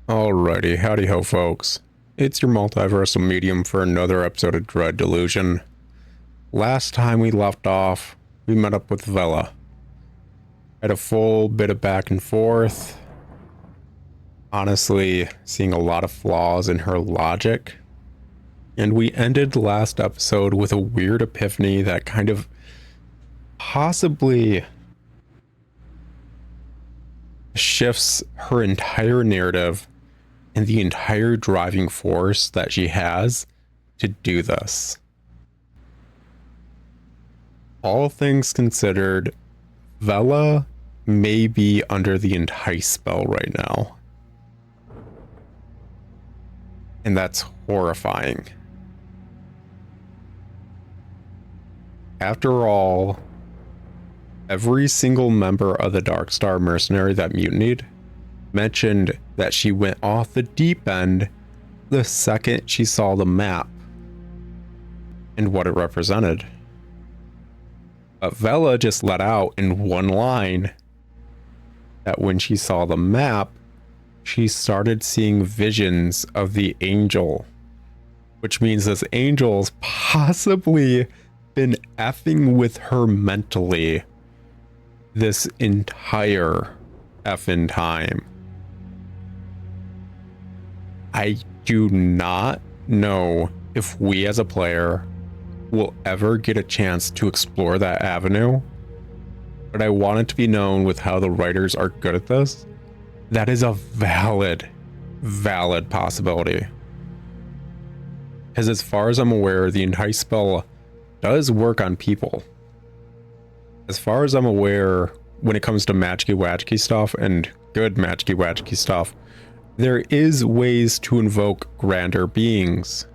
Alrighty, howdy ho folks. It's your multiversal medium for another episode of Dread Delusion. Last time we left off, we met up with Vela. Had a full bit of back and forth. Honestly, seeing a lot of flaws in her logic. And we ended the last episode with a weird epiphany that kind of possibly shifts her entire narrative and the entire driving force that she has to do this. All things considered, Vela may be under the entice spell right now. And that's horrifying. After all, every single member of the Darkstar mercenary that mutinied mentioned that she went off the deep end the second she saw the map and what it represented. But Vela just let out in one line that when she saw the map, she started seeing visions of the angel, which means this angel's possibly been effing with her mentally this entire effing time. I do not know if we as a player will ever get a chance to explore that avenue, but I want it to be known with how the writers are good at this, that is a valid possibility. Because as far as I'm aware, the entice spell does work on people. As far as I'm aware, when it comes to magicy-wagicy stuff and good magicy-wagicy stuff, there is ways to invoke grander beings.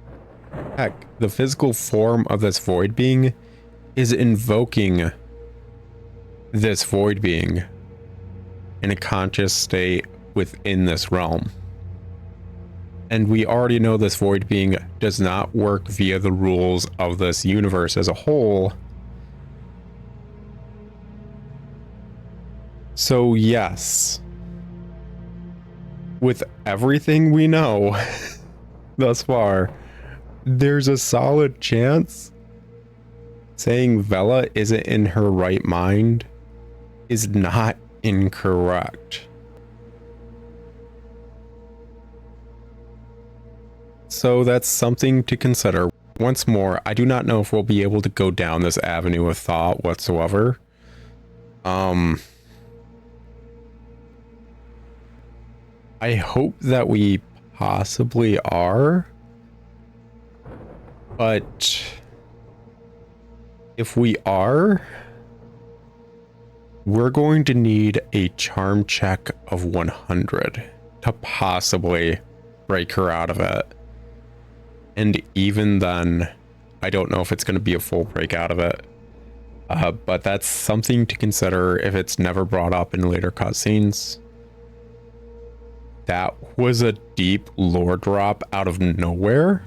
Heck, the physical form of this void being is invoking this void being in a conscious state within this realm. And we already know this void being does not work via the rules of this universe as a whole. So yes, with everything we know thus far, there's a solid chance saying Vela isn't in her right mind is not incorrect. So that's something to consider. Once more, I do not know if we'll be able to go down this avenue of thought whatsoever. I hope that we possibly are, but if we are, we're going to need a charm check of 100 to possibly break her out of it. And even then, I don't know if it's going to be a full break out of it. But that's something to consider if it's never brought up in later cutscenes. That was a deep lore drop out of nowhere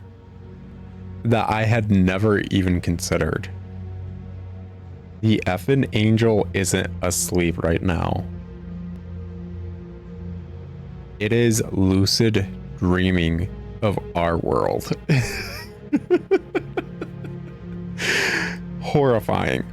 that I had never even considered. The effing angel isn't asleep right now. It is lucid dreaming of our world. Horrifying.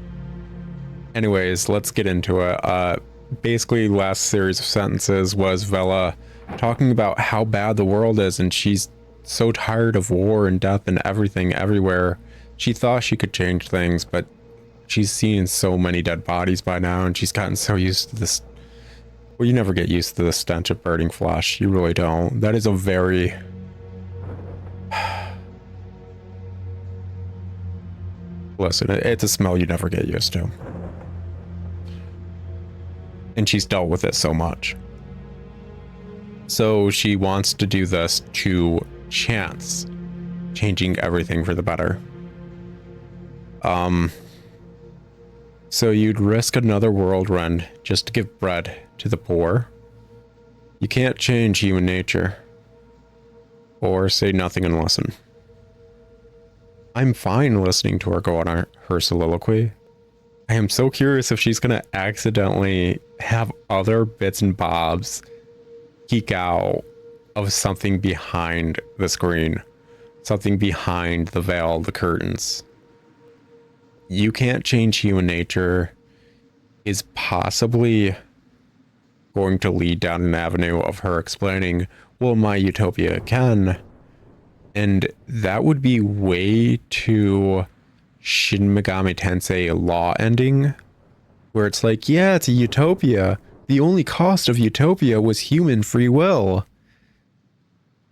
Anyways, let's get into it. Basically, last series of sentences was Vela talking about how bad the world is, and she's so tired of war and death and everything everywhere. She thought she could change things, but she's seen so many dead bodies by now, and she's gotten so used to this. Well, you never get used to the stench of burning flesh. You really don't. That is a very... Listen, it's a smell you never get used to. And she's dealt with it so much. So she wants to do this to chance changing everything for the better. So you'd risk another world rend just to give bread to the poor. You can't change human nature. Or say nothing and listen. I'm fine listening to her go on her soliloquy. I am so curious if she's gonna accidentally have other bits and bobs geek out of something behind the screen, something behind the veil, the curtains. You can't change human nature is possibly going to lead down an avenue of her explaining, well, my utopia can. And that would be way too Shin Megami Tensei law ending, where it's like, yeah, it's a utopia. The only cost of utopia was human free will.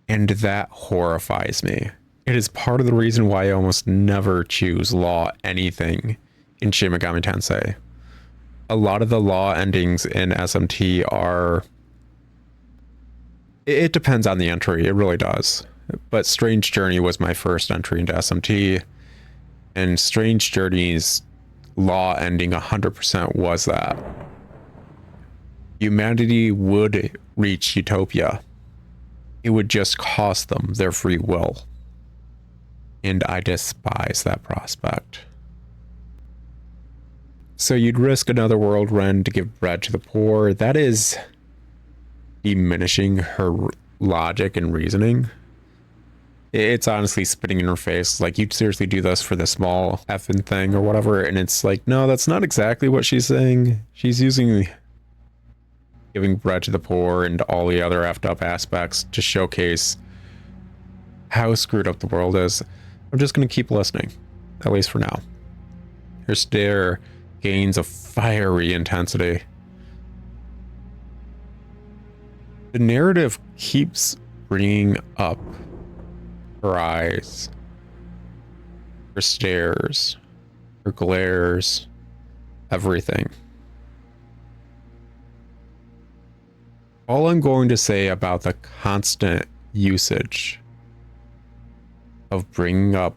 And that horrifies me. It is part of the reason why I almost never choose law anything in Shin Megami Tensei. A lot of the law endings in SMT are... It depends on the entry, it really does. But Strange Journey was my first entry into SMT, and Strange Journey's law ending 100% was that. Humanity would reach utopia. It would just cost them their free will. And I despise that prospect. So you'd risk another world rend to give bread to the poor. That is diminishing her logic and reasoning. It's honestly spitting in her face. Like, you'd seriously do this for the small effing thing or whatever. And it's like, no, that's not exactly what she's saying. She's using giving bread to the poor and all the other effed up aspects to showcase how screwed up the world is. I'm just going to keep listening, at least for now. Her stare gains a fiery intensity. The narrative keeps bringing up her eyes, her stares, her glares, everything. All I'm going to say about the constant usage of bringing up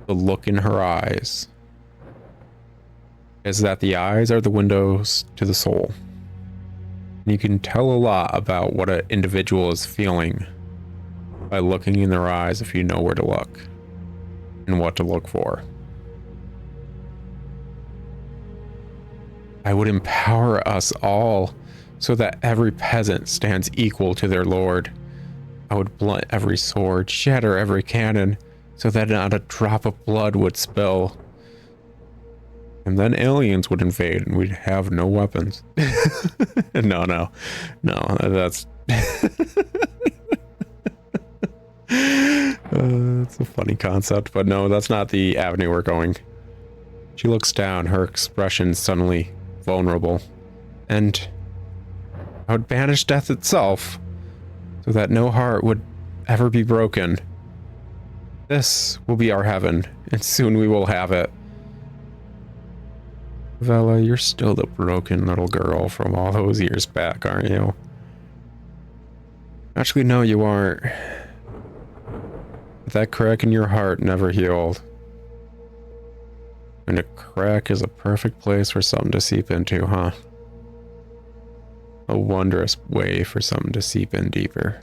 the look in her eyes is that the eyes are the windows to the soul. And you can tell a lot about what an individual is feeling by looking in their eyes if you know where to look and what to look for. I would empower us all so that every peasant stands equal to their lord. I would blunt every sword, shatter every cannon, so that not a drop of blood would spill. And then aliens would invade and we'd have no weapons. No, that's... That's a funny concept, but no, that's not the avenue we're going. She looks down, her expression suddenly vulnerable. And I would banish death itself, so that no heart would ever be broken. This will be our heaven, and soon we will have it. Vela, you're still the broken little girl from all those years back, aren't you? Actually, no, you aren't. That crack in your heart never healed. And a crack is a perfect place for something to seep into, huh? A wondrous way for something to seep in deeper.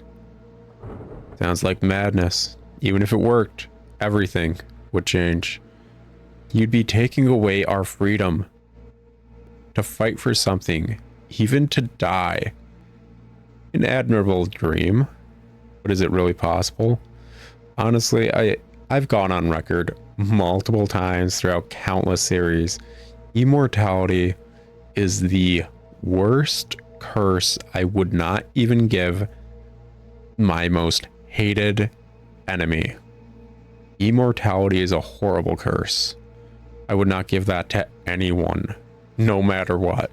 Sounds like madness. Even if it worked, everything would change. You'd be taking away our freedom to fight for something, even to die. An admirable dream, but is it really possible? Honestly, I've gone on record multiple times throughout countless series. Immortality is the worst curse I would not even give my most hated enemy. Immortality is a horrible curse. I would not give that to anyone, no matter what.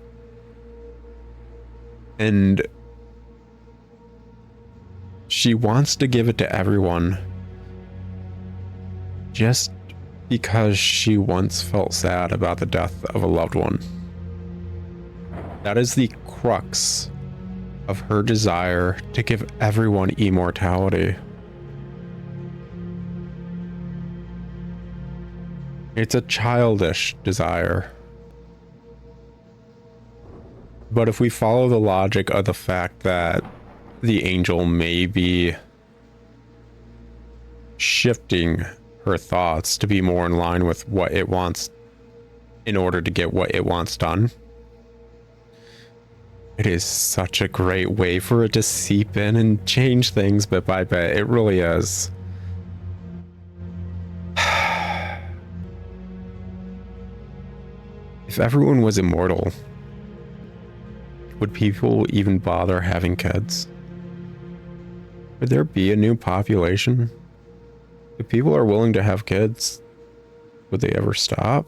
And she wants to give it to everyone just because she once felt sad about the death of a loved one. That is the crux of her desire to give everyone immortality. It's a childish desire. But if we follow the logic of the fact that the angel may be shifting her thoughts to be more in line with what it wants in order to get what it wants done, It is such a great way for it to seep in and change things bit by bit. It really is. If everyone was immortal, would people even bother having kids? Would there be a new population? If people are willing to have kids, would they ever stop?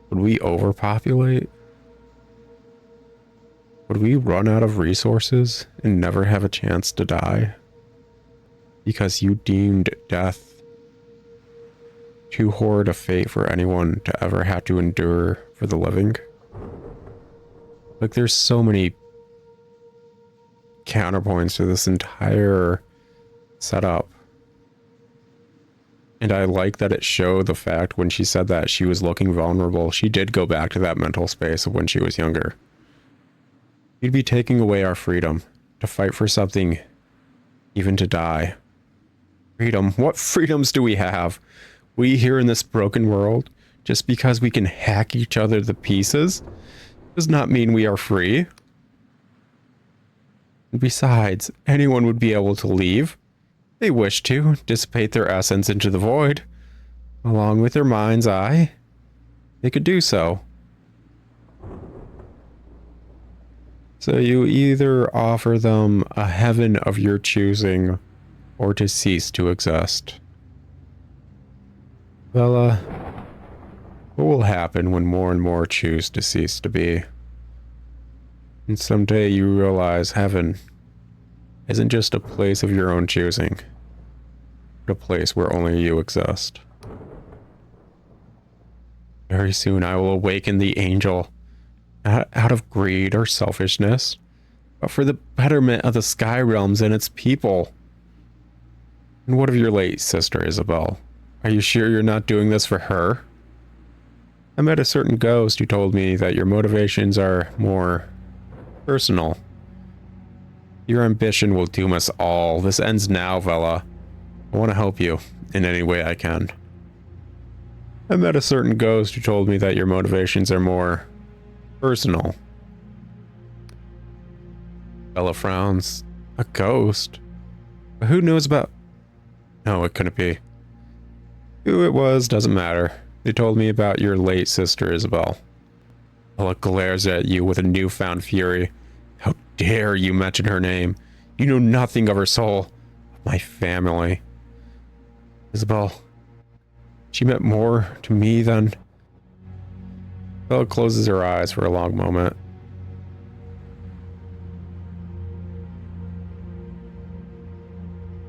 Would we overpopulate? Would we run out of resources and never have a chance to die? Because you deemed death too horrid a fate for anyone to ever have to endure for the living? Like, there's so many counterpoints to this entire setup. And I like that it showed the fact when she said that she was looking vulnerable, she did go back to that mental space of when she was younger. You'd be taking away our freedom to fight for something, even to die. Freedom? What freedoms do we have? We here in this broken world, just because we can hack each other to pieces, does not mean we are free. And besides, anyone would be able to leave. They wish to dissipate their essence into the void, along with their mind's eye. They could do so. So you either offer them a heaven of your choosing, or to cease to exist. Vela, what will happen when more and more choose to cease to be? And someday you realize heaven isn't just a place of your own choosing, but a place where only you exist. Very soon I will awaken the angel, not out of greed or selfishness, but for the betterment of the sky realms and its people. And what of your late sister, Isabel? Are you sure you're not doing this for her? I met a certain ghost who told me that your motivations are more personal. Your ambition will doom us all. This ends now, Vela. I want to help you in any way I can. I met a certain ghost who told me that your motivations are more personal. Vela frowns. A ghost? But who knows about... No, it couldn't be. Who it was doesn't matter. They told me about your late sister, Isabel. Vela glares at you with a newfound fury. How dare you mention her name? You know nothing of her soul, of my family. Isabel, she meant more to me than... Vela closes her eyes for a long moment.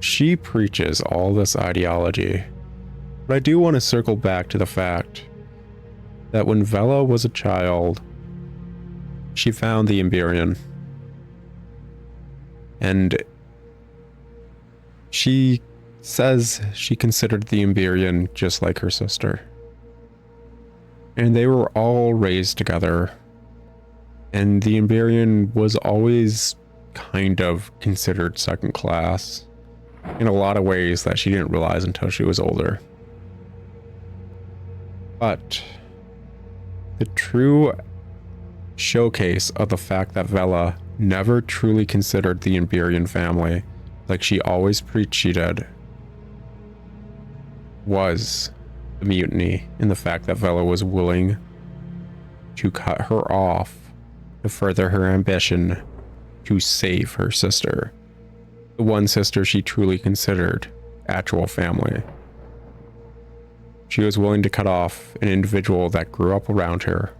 She preaches all this ideology, but I do want to circle back to the fact that when Vela was a child, she found the Emberian. And she says she considered the Emberian just like her sister. And they were all raised together. And the Emberian was always kind of considered second class in a lot of ways that she didn't realize until she was older. But the true showcase of the fact that Vela never truly considered the Emberian family like she always preached she did was the mutiny, in the fact that Vela was willing to cut her off to further her ambition to save her sister, the one sister she truly considered actual family. She was willing to cut off an individual that grew up around her,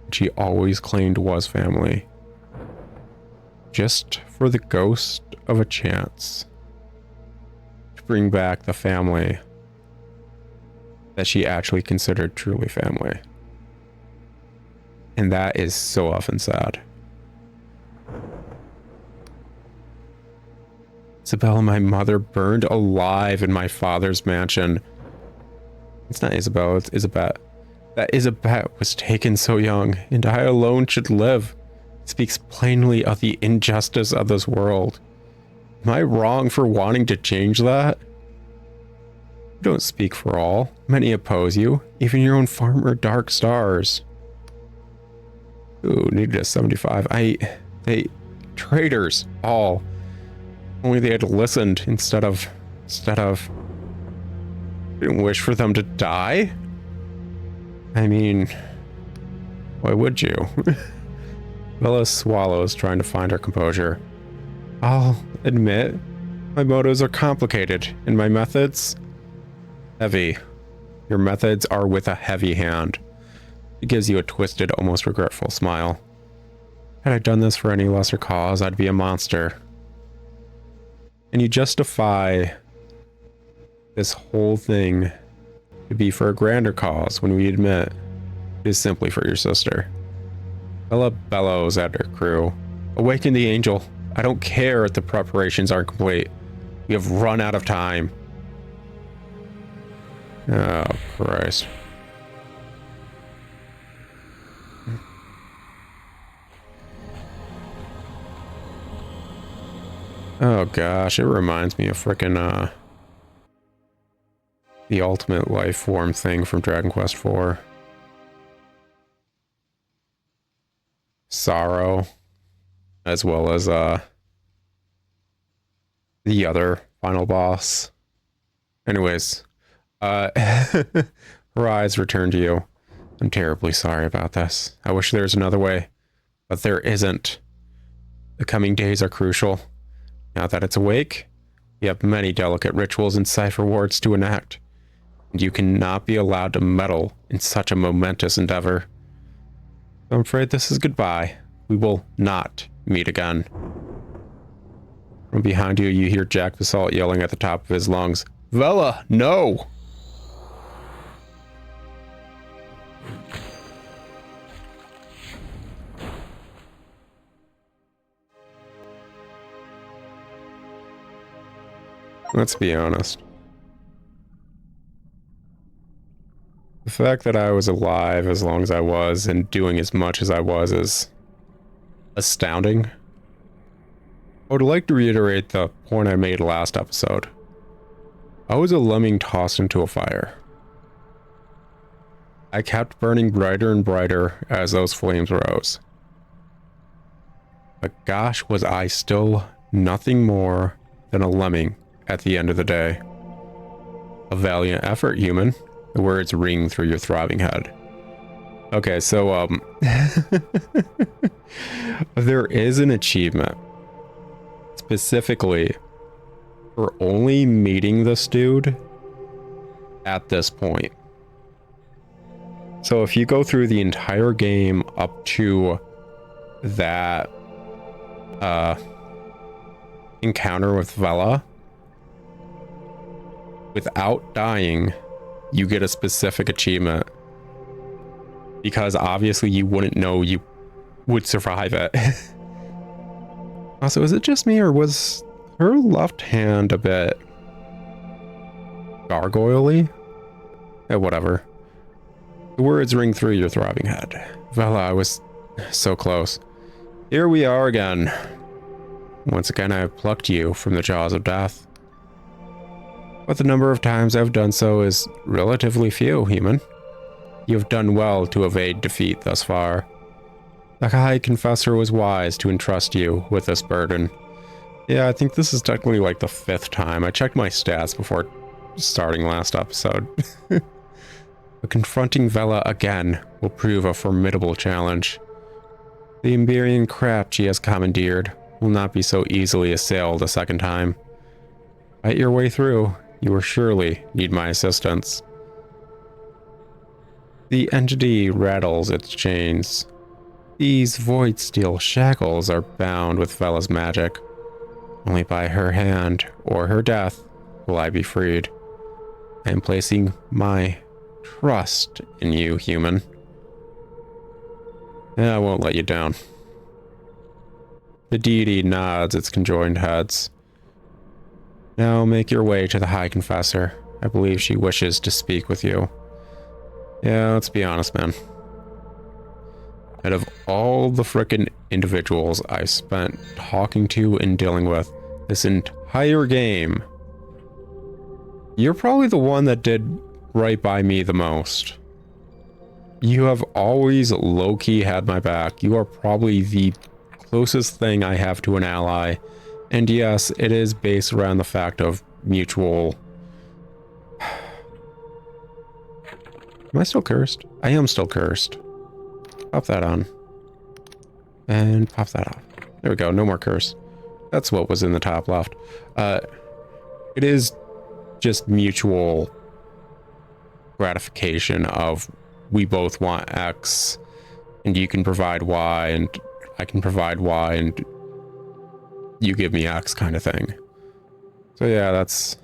and she always claimed was family, just for the ghost of a chance to bring back the family that she actually considered truly family. And that is so often sad. Isabel, my mother, burned alive in my father's mansion. It's not Isabel, it's Isabet. That Isabet was taken so young, and I alone should live. It speaks plainly of the injustice of this world. Am I wrong for wanting to change that? You don't speak for all. Many oppose you, even your own farmer Dark Stars. Ooh, needed a 75. They traitors all. Only they had listened instead of didn't wish for them to die. I mean, why would you? Vela swallows, trying to find her composure. I'll admit, my motives are complicated, and my methods heavy. Your methods are with a heavy hand. It gives you a twisted, almost regretful smile. Had I done this for any lesser cause, I'd be a monster. And you justify this whole thing to be for a grander cause when we admit it is simply for your sister. Vela bellows at her crew. Awaken the angel. I don't care if the preparations aren't complete. We have run out of time. Oh, Christ. Oh gosh, it reminds me of frickin' the ultimate life form thing from Dragon Quest IV. Sorrow, as well as the other final boss. Anyways, her eyes return to you. I'm terribly sorry about this. I wish there was another way, but there isn't. The coming days are crucial. Now that it's awake, we have many delicate rituals and cipher wards to enact, and you cannot be allowed to meddle in such a momentous endeavor. I'm afraid this is goodbye. We will not meet again. From behind you, you hear Jack Basalt yelling at the top of his lungs, Vela, no! Let's be honest. The fact that I was alive as long as I was and doing as much as I was is astounding. I would like to reiterate the point I made last episode. I was a lemming tossed into a fire. I kept burning brighter and brighter as those flames rose. But gosh, was I still nothing more than a lemming at the end of the day. A valiant effort, human. The words ring through your throbbing head. Okay, so, there is an achievement. Specifically, for only meeting this dude at this point. So if you go through the entire game up to that, encounter with Vela, without dying, you get a specific achievement. Because obviously you wouldn't know you would survive it. Also, is it just me or was her left hand a bit gargoyle-y? Whatever. The words ring through your throbbing head. Vela, I was so close. Here we are again. Once again, I have plucked you from the jaws of death. But the number of times I've done so is relatively few, human. You have done well to evade defeat thus far. The High Confessor was wise to entrust you with this burden. Yeah, I think this is technically like the 5th time. I checked my stats before starting last episode. But confronting Vela again will prove a formidable challenge. The Emberian craft she has commandeered will not be so easily assailed a second time. Fight your way through. You will surely need my assistance. The entity rattles its chains. These void steel shackles are bound with Vela's magic. Only by her hand or her death will I be freed. I am placing my trust in you, human. I won't let you down. The deity nods its conjoined heads. Now make your way to the High Confessor. I believe she wishes to speak with you. Yeah, let's be honest, man. Out of all the frickin' individuals I spent talking to and dealing with this entire game, you're probably the one that did right by me the most. You have always low-key had my back. You are probably the closest thing I have to an ally. And yes, it is based around the fact of mutual... Am I still cursed? I am still cursed. Pop that on. And pop that off. There we go, no more curse. That's what was in the top left. It is just mutual gratification of we both want X, and you can provide Y, and I can provide Y, and you give me X kind of thing. So yeah, that's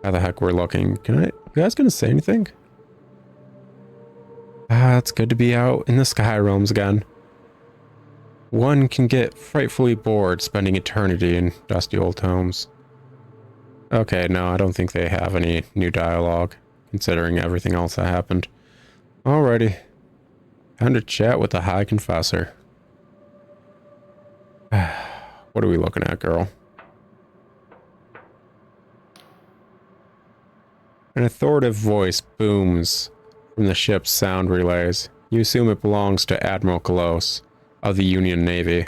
how the heck we're looking. You guys gonna say anything? It's good to be out in the sky realms again. One can get frightfully bored spending eternity in dusty old tomes. Okay, no, I don't think they have any new dialogue, considering everything else that happened. Alrighty. Time to chat with the High Confessor. What are we looking at, girl? An authoritative voice booms from the ship's sound relays. You assume it belongs to Admiral Kolos of the Union Navy.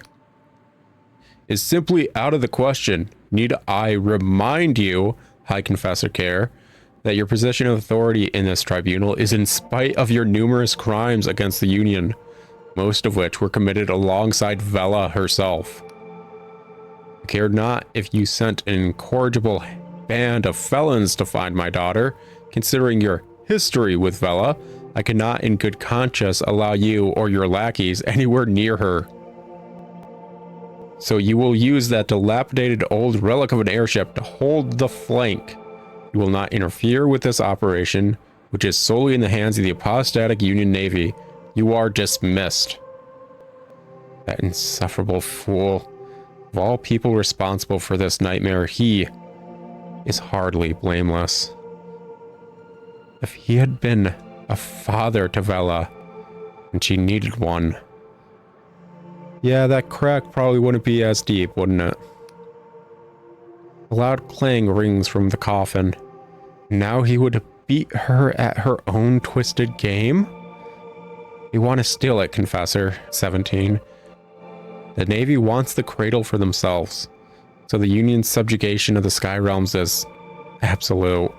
Is simply out of the question. Need I remind you, High Confessor Care, that your position of authority in this tribunal is in spite of your numerous crimes against the Union, most of which were committed alongside Vela herself. I cared not if you sent an incorrigible band of felons to find my daughter. Considering your history with Vela, I cannot in good conscience allow you or your lackeys anywhere near her. So you will use that dilapidated old relic of an airship to hold the flank. You will not interfere with this operation, which is solely in the hands of the apostatic Union Navy. You are dismissed. That insufferable fool. Of all people responsible for this nightmare, he is hardly blameless. If he had been a father to Vela, and she needed one, yeah, that crack probably wouldn't be as deep, wouldn't it? A loud clang rings from the coffin. Now he would beat her at her own twisted game? You want to steal it, Confessor 17. The Navy wants the cradle for themselves, so the Union's subjugation of the Sky Realms is absolute.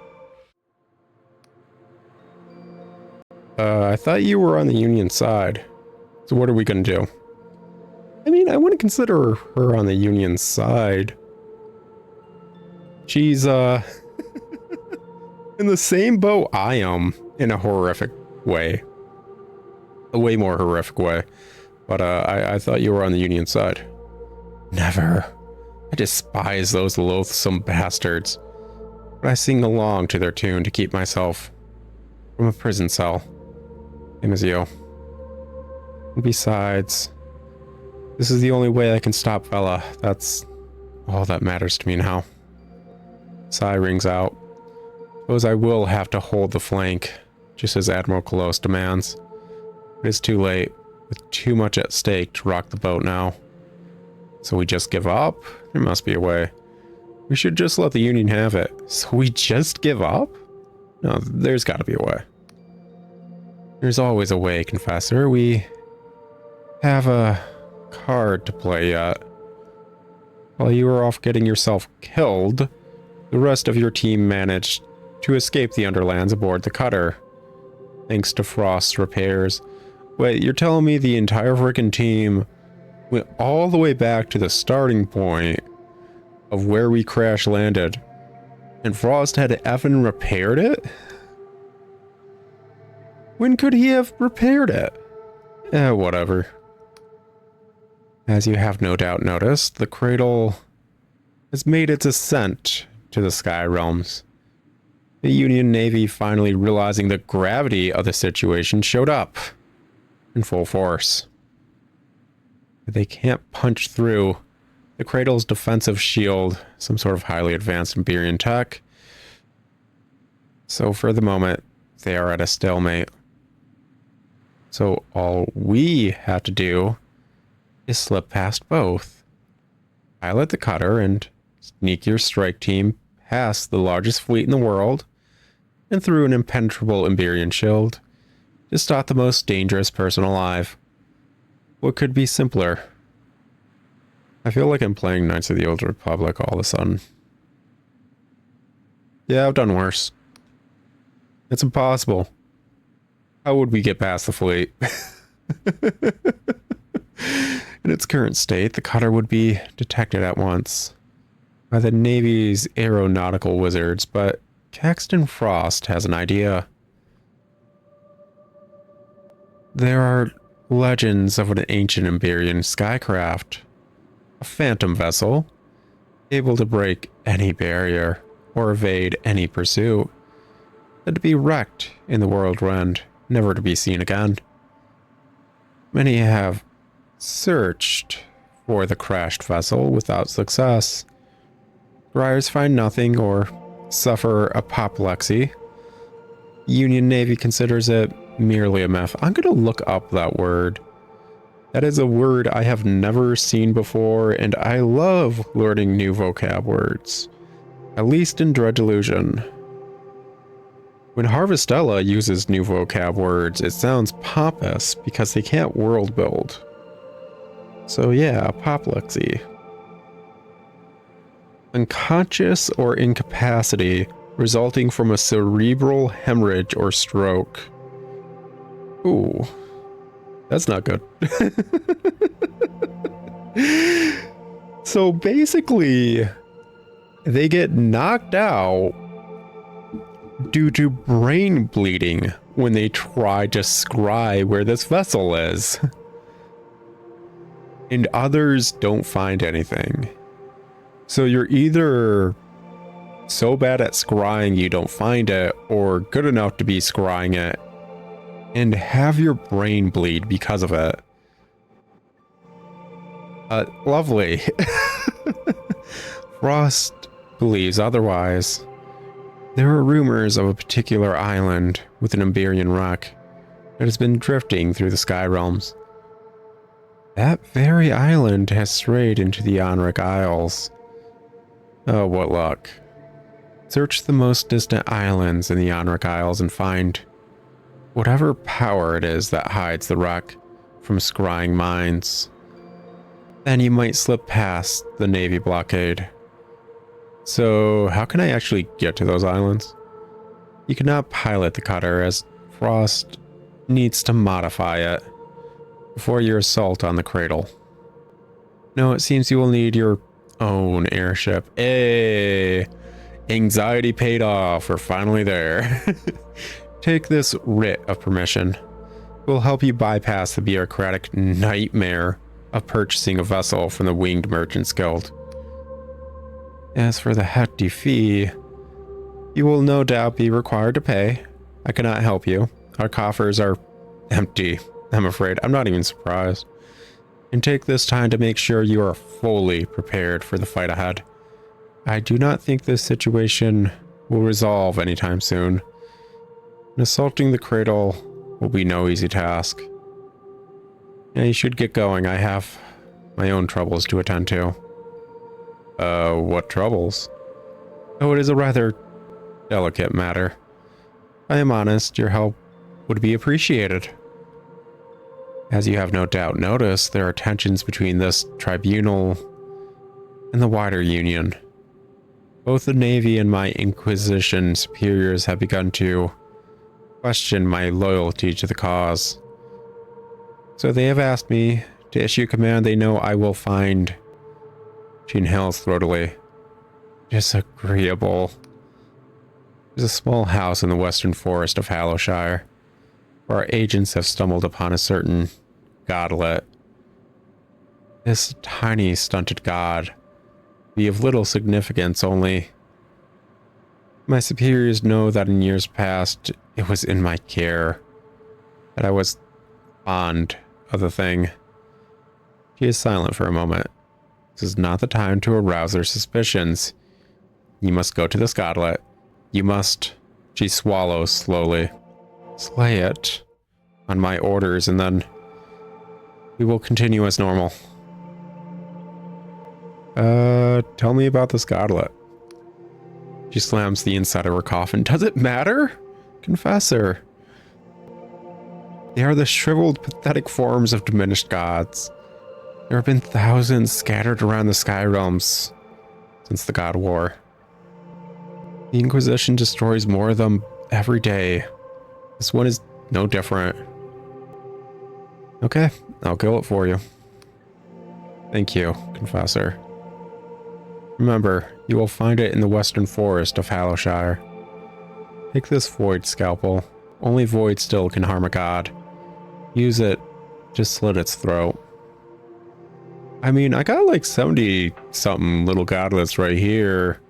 I thought you were on the Union side. So what are we gonna do? I mean, I wouldn't consider her on the Union side. She's, in the same boat I am, in a horrific way. A way more horrific way. But, I thought you were on the Union side. Never. I despise those loathsome bastards. But I sing along to their tune to keep myself from a prison cell. Same as you. And besides, this is the only way I can stop Vela. That's all that matters to me now. Sigh rings out. Suppose I will have to hold the flank, just as Admiral Kolos demands. It is too late, with too much at stake to rock the boat now. So we just give up? There must be a way. We should just let the Union have it. So we just give up? No, there's gotta be a way. There's always a way, Confessor. We have a card to play yet. While you were off getting yourself killed, the rest of your team managed to escape the Underlands aboard the cutter, thanks to Frost's repairs. Wait, you're telling me the entire frickin' team went all the way back to the starting point of where we crash landed, and Frost had effing repaired it? When could he have repaired it? Whatever. As you have no doubt noticed, the cradle has made its ascent to the Sky Realms. The Union Navy, finally realizing the gravity of the situation, showed up in full force. They can't punch through the cradle's defensive shield, some sort of highly advanced Iberian tech. So for the moment, they are at a stalemate. So all we have to do is slip past both. Pilot the cutter and sneak your strike team past the largest fleet in the world and through an impenetrable Iberian shield Just not the most dangerous person alive. What could be simpler? I feel like I'm playing Knights of the Old Republic all of a sudden. Yeah, I've done worse. It's impossible. How would we get past the fleet? In its current state, the cutter would be detected at once by the Navy's aeronautical wizards, but Caxton Frost has an idea. There are legends of an ancient Iberian skycraft, a phantom vessel, able to break any barrier or evade any pursuit, and to be wrecked in the whirlwind, never to be seen again. Many have searched for the crashed vessel without success. Briars find nothing or suffer apoplexy. Union Navy considers it merely a myth. I'm going to look up that word. That is a word I have never seen before, and I love learning new vocab words. At least in Dread Delusion. When Harvestella uses new vocab words, it sounds pompous because they can't world build. So yeah, apoplexy. Unconscious or incapacity resulting from a cerebral hemorrhage or stroke. Ooh, that's not good. So basically, they get knocked out due to brain bleeding when they try to scry where this vessel is. And others don't find anything. So you're either so bad at scrying you don't find it, or good enough to be scrying it and have your brain bleed because of it. Lovely. Frost believes otherwise. There are rumors of a particular island with an Iberian wreck that has been drifting through the sky realms. That very island has strayed into the Onric Isles. Oh, what luck. Search the most distant islands in the Onric Isles and find whatever power it is that hides the wreck from scrying minds. Then you might slip past the Navy blockade. So, how can I actually get to those islands? You cannot pilot the cutter, as Frost needs to modify it before your assault on the cradle. No, it seems you will need your own airship. Hey! Anxiety paid off. We're finally there. Take this writ of permission. It will help you bypass the bureaucratic nightmare of purchasing a vessel from the Winged Merchants Guild. As for the hefty fee, you will no doubt be required to pay. I cannot help you. Our coffers are empty, I'm afraid. I'm not even surprised. And take this time to make sure you are fully prepared for the fight ahead. I do not think this situation will resolve anytime soon. And assaulting the cradle will be no easy task. Yeah, you should get going. I have my own troubles to attend to. What troubles? Oh, it is a rather delicate matter. I am honest, your help would be appreciated. As you have no doubt noticed, there are tensions between this tribunal and the wider union. Both the Navy and my Inquisition superiors have begun to question my loyalty to the cause. So they have asked me to issue a command they know I will find. She inhales throatily. Disagreeable. There's a small house in the western forest of Hallowshire, where our agents have stumbled upon a certain godlet. This tiny, stunted god be of little significance, only my superiors know that in years past it was in my care, that I was fond of the thing. She is silent for a moment. This is not the time to arouse their suspicions. You must go to this godlet. You must. She swallows slowly. Slay it on my orders, and then we will continue as normal. Tell me about this godlet. She slams the inside of her coffin. Does it matter? Confessor. They are the shriveled, pathetic forms of diminished gods. There have been thousands scattered around the sky realms since the God War. The Inquisition destroys more of them every day. This one is no different. Okay, I'll kill it for you. Thank you, Confessor. Remember, you will find it in the western forest of Hallowshire. Take this void scalpel. Only void still can harm a god. Use it to slit its throat. I mean, I got like 70-something little godlets right here.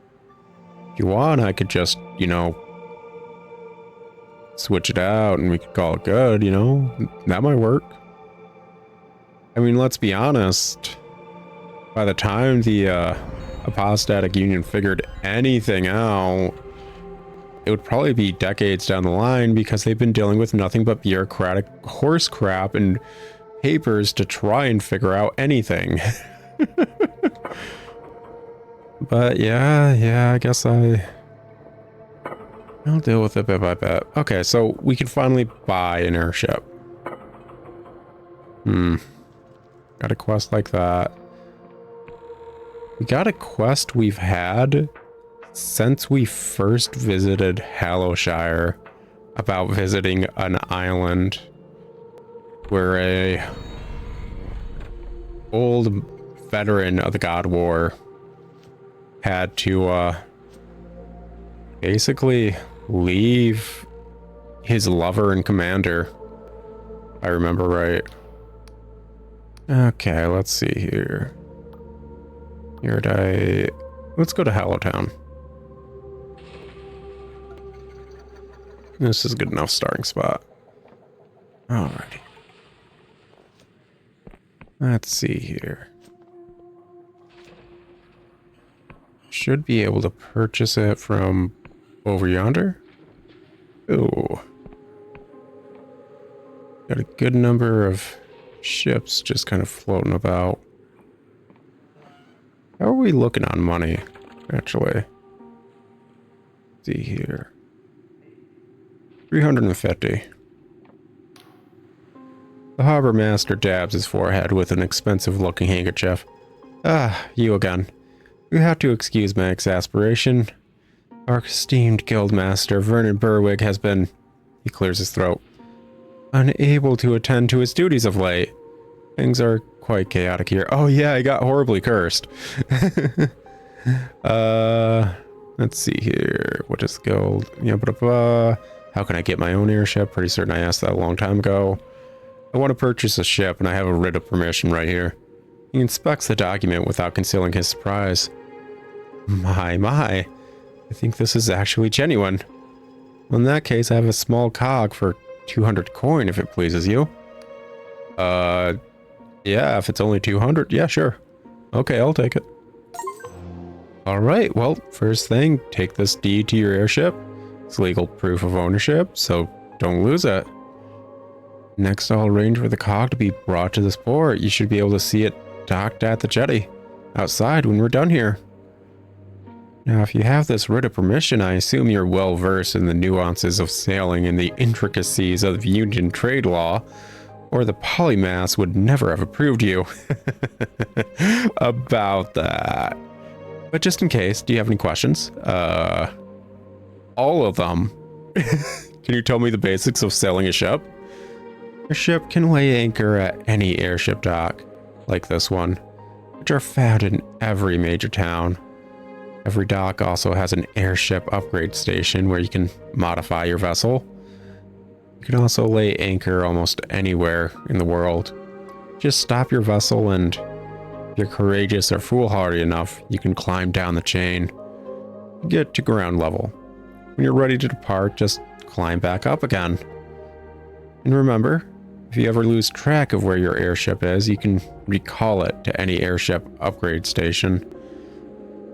If you want, I could just, you know, switch it out and we could call it good, you know? That might work. I mean, let's be honest. By the time the Apostatic Union figured anything out, it would probably be decades down the line because they've been dealing with nothing but bureaucratic horse crap and papers to try and figure out anything. But yeah, I guess I'll deal with it bit by bit. Okay, so we can finally buy an airship. Got a quest like that. We got a quest we've had since we first visited Hallowshire about visiting an island where a old veteran of the God War had to basically leave his lover and commander, if I remember right. Okay, let's see here. Let's go to Hallowtown. This is a good enough starting spot. Alrighty. Let's see here. Should be able to purchase it from over yonder. Ooh. Got a good number of ships just kind of floating about. How are we looking on money, actually? Let's see here. 350. The harbor master dabs his forehead with an expensive-looking handkerchief. Ah, you again. You have to excuse my exasperation. Our esteemed guildmaster, Vernon Berwig, has been... He clears his throat. Unable to attend to his duties of late. Things are quite chaotic here. Oh yeah, I got horribly cursed. Let's see here. What is gold? Yeah, how can I get my own airship? Pretty certain I asked that a long time ago. I want to purchase a ship and I have a writ of permission right here. He inspects the document without concealing his surprise. My. I think this is actually genuine. Well, in that case, I have a small cog for 200 coin if it pleases you. Yeah, if it's only 200, yeah, sure. Okay, I'll take it. Alright, well, first thing, take this deed to your airship. It's legal proof of ownership, so don't lose it. Next, I'll arrange for the cog to be brought to this port. You should be able to see it docked at the jetty outside when we're done here. Now, if you have this writ of permission, I assume you're well versed in the nuances of sailing and the intricacies of Union trade law, or the polymaths would never have approved you. About that. But just in case, do you have any questions? All of them. Can you tell me the basics of sailing a ship? Your ship can lay anchor at any airship dock, like this one, which are found in every major town. Every dock also has an airship upgrade station where you can modify your vessel. You can also lay anchor almost anywhere in the world. Just stop your vessel and, if you're courageous or foolhardy enough, you can climb down the chain. Get to ground level. When you're ready to depart, just climb back up again. And remember, if you ever lose track of where your airship is, you can recall it to any airship upgrade station.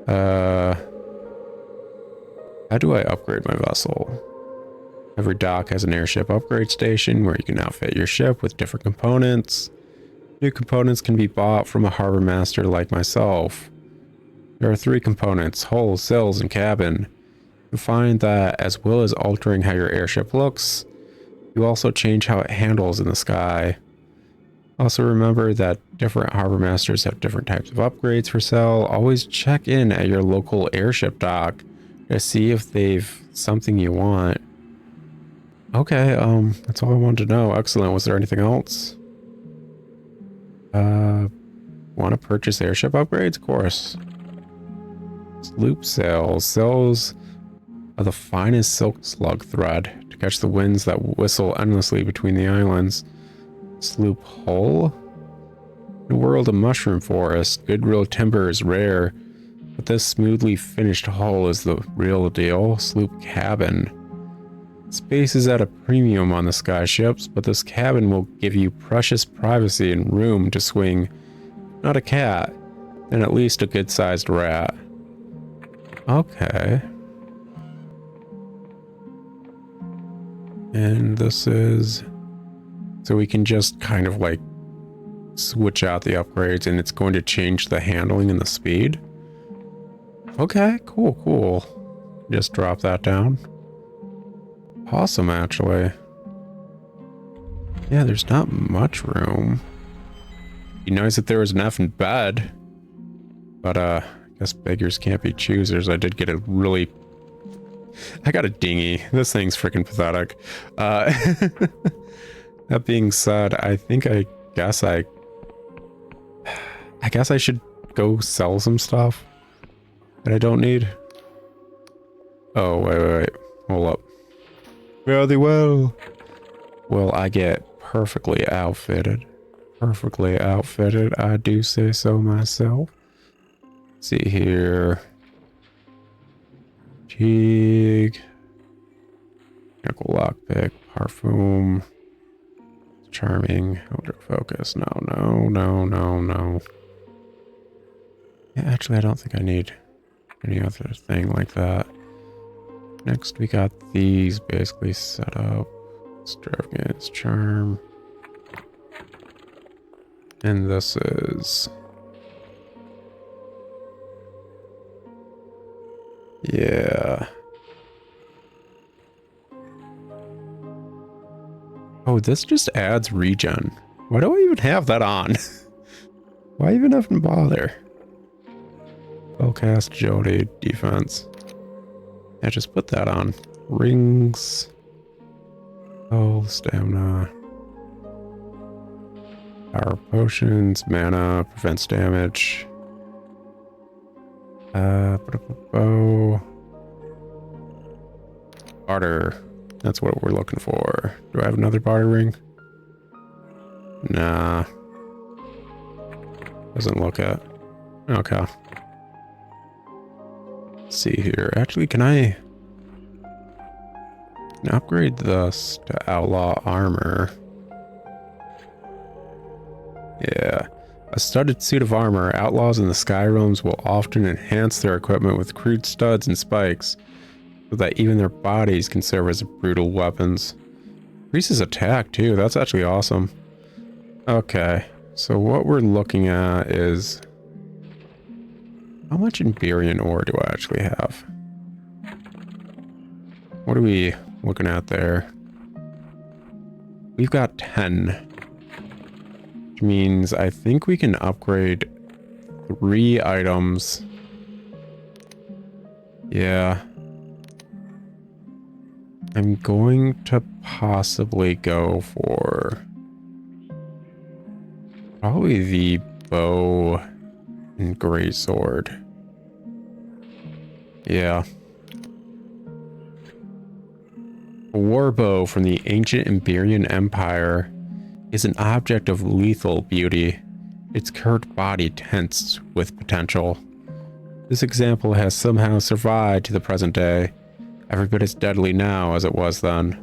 How do I upgrade my vessel? Every dock has an airship upgrade station where you can outfit your ship with different components. New components can be bought from a harbor master like myself. There are 3 components: hull, sails, and cabin. You'll find that as well as altering how your airship looks, You also change how it handles in the sky. Also remember that different harbor masters have different types of upgrades for sale. Always check in at your local airship dock to see if they've something you want. Okay, that's all I wanted to know. Excellent. Was there anything else? Want to purchase airship upgrades? Of course. Sloop sails. Sails are the finest silk slug thread to catch the winds that whistle endlessly between the islands. Sloop hull? In a world of mushroom forests, good real timber is rare, but this smoothly finished hull is the real deal. Sloop cabin. Space is at a premium on the sky ships, but this cabin will give you precious privacy and room to swing, not a cat, then at least a good-sized rat. Okay. And this is... So we can just kind of like switch out the upgrades and it's going to change the handling and the speed. Okay, cool, cool. Just drop that down. Awesome, actually. Yeah, there's not much room. Be nice if there was an effing bed. But, I guess beggars can't be choosers. I did get a really... I got a dinghy. This thing's freaking pathetic. That being said, I guess I should go sell some stuff that I don't need. Oh, wait. Hold up. Very well. Will I get perfectly outfitted? Perfectly outfitted, I do say so myself. Let's see here. Jig. Nickel lockpick. Parfum. Charming. Focus. No. Yeah, actually, I don't think I need any other thing like that. Next, we got these basically set up. Extravagance, charm. And this is... Yeah. Oh, this just adds regen. Why do I even have that on? Why even have to bother? Spellcast, agility, defense. Yeah, just put that on. Rings. Oh, stamina. Power potions, mana, prevents damage. Put up a bow. Barter. That's what we're looking for. Do I have another barter ring? Nah. Doesn't look it. Okay. Let's see here. Actually, can I upgrade this to outlaw armor? Yeah. A studded suit of armor, outlaws in the sky realms will often enhance their equipment with crude studs and spikes, so that even their bodies can serve as brutal weapons. Increases attack too, that's actually awesome. Okay, so what we're looking at is... How much Iberian ore do I actually have? What are we looking at there? We've got 10. Which means I think we can upgrade 3 items. Yeah. I'm going to possibly go for probably the bow and greatsword. Yeah. A warbow from the ancient Iberian Empire is an object of lethal beauty, its curved body tense with potential. This example has somehow survived to the present day, every bit as deadly now as it was then.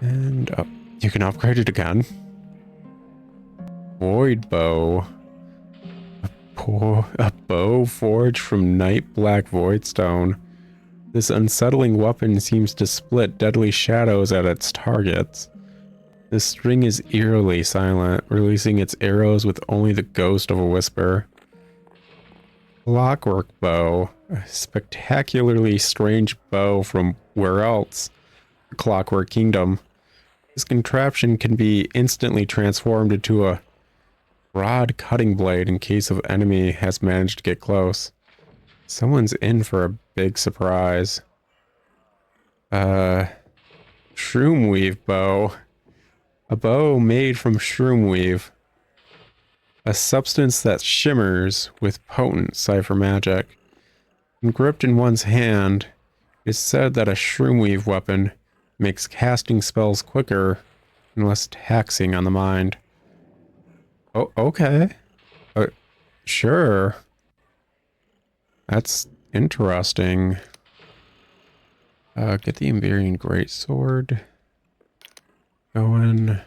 And you can upgrade it again. Void bow. A bow forged from night black voidstone. This unsettling weapon seems to split deadly shadows at its targets. The string is eerily silent, releasing its arrows with only the ghost of a whisper. Clockwork bow, a spectacularly strange bow from where else? The Clockwork Kingdom. This contraption can be instantly transformed into a broad cutting blade in case of enemy has managed to get close. Someone's in for a big surprise. Shroom weave bow. A bow made from shroom weave. A substance that shimmers with potent cipher magic. When gripped in one's hand, it is said that a shroom weave weapon makes casting spells quicker and less taxing on the mind. Oh, okay. Sure. That's interesting. Get the Emberian Greatsword going.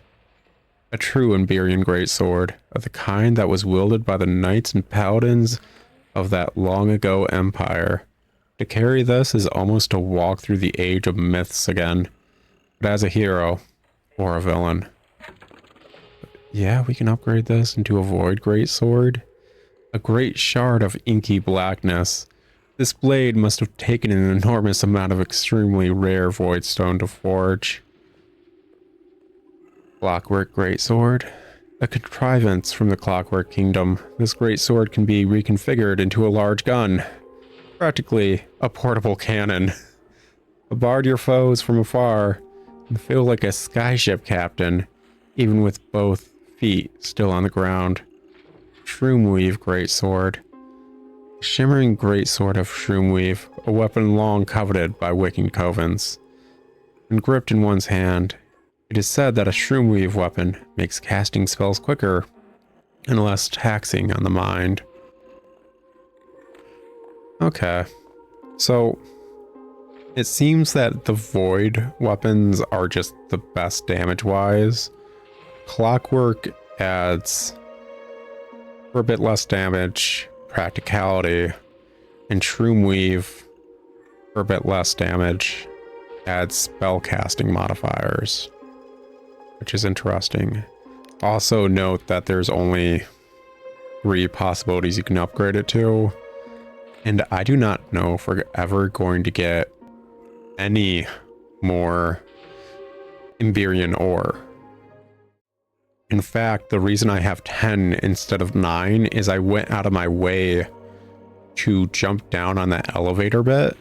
A true Emberian Greatsword, of the kind that was wielded by the knights and paladins of that long ago empire. To carry this is almost to walk through the age of myths again, but as a hero or a villain. Yeah, we can upgrade this into a Void Greatsword. A great shard of inky blackness. This blade must have taken an enormous amount of extremely rare void stone to forge. Clockwork Greatsword. A contrivance from the Clockwork Kingdom. This greatsword can be reconfigured into a large gun. Practically a portable cannon. Bombard your foes from afar and feel like a skyship captain, even with both feet still on the ground. Shroomweave Greatsword. Shimmering Greatsword of Shroomweave, a weapon long coveted by Wiccan covens. When gripped in one's hand, it is said that a Shroomweave weapon makes casting spells quicker and less taxing on the mind. Okay, so it seems that the Void weapons are just the best damage-wise. Clockwork adds for a bit less damage, practicality, and Shroomweave for a bit less damage adds spellcasting modifiers, which is interesting. Also note that there's only 3 possibilities you can upgrade it to, and I do not know if we're ever going to get any more Emberian ore. In fact, the reason I have 10 instead of 9 is I went out of my way to jump down on that elevator bit.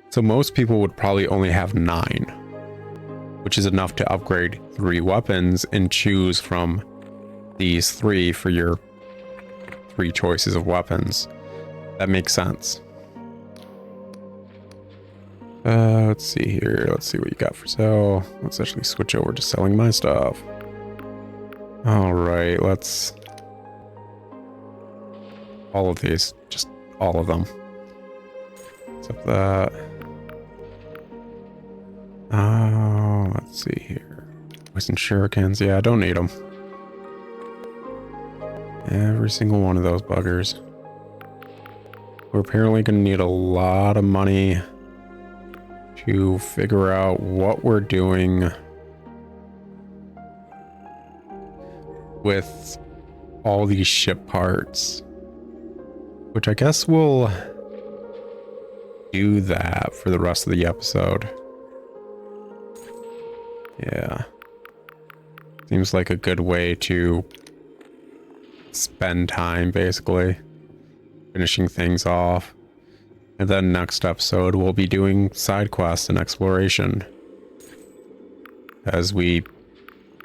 So most people would probably only have 9, which is enough to upgrade 3 weapons and choose from these 3 for your 3 choices of weapons. That makes sense. Let's see here. Let's see what you got for sale. Let's actually switch over to selling my stuff. All right, let's... all of these, just all of them. Except that. Oh, let's see here. Poison shurikens, yeah, I don't need them. Every single one of those buggers. We're apparently going to need a lot of money to figure out what we're doing with all these ship parts, which I guess we'll do that for the rest of the episode. Yeah. Seems like a good way to spend time, basically. Finishing things off. And then next episode, we'll be doing side quests and exploration. As we...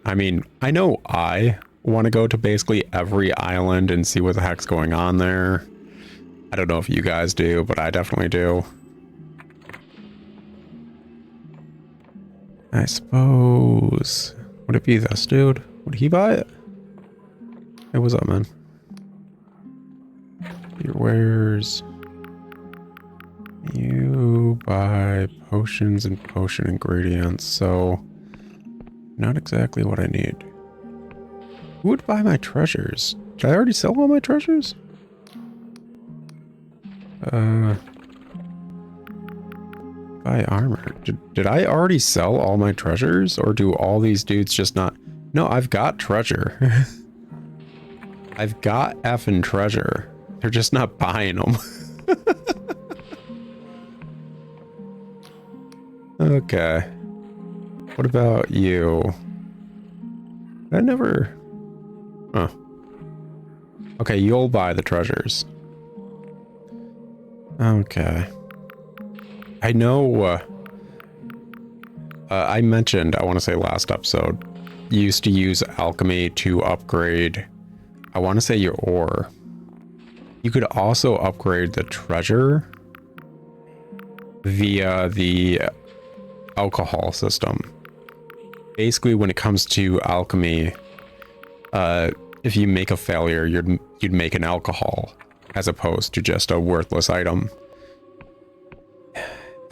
I mean, I know I want to go to basically every island and see what the heck's going on there. I don't know if you guys do, but I definitely do. I suppose... would it be this dude? Would he buy it? Hey, what's up, man? Your wares... you buy potions and potion ingredients, so... not exactly what I need. Who would buy my treasures? Did I already sell all my treasures? Buy armor. Did I already sell all my treasures? Or do all these dudes just not... no, I've got treasure. I've got effing treasure. They're just not buying them. Okay. What about you? I never... Oh. Okay, you'll buy the treasures. Okay. I know... I mentioned, I want to say last episode, you used to use alchemy to upgrade, I want to say your ore. You could also upgrade the treasure via the alcohol system. Basically, when it comes to alchemy, if you make a failure, you'd make an alcohol as opposed to just a worthless item.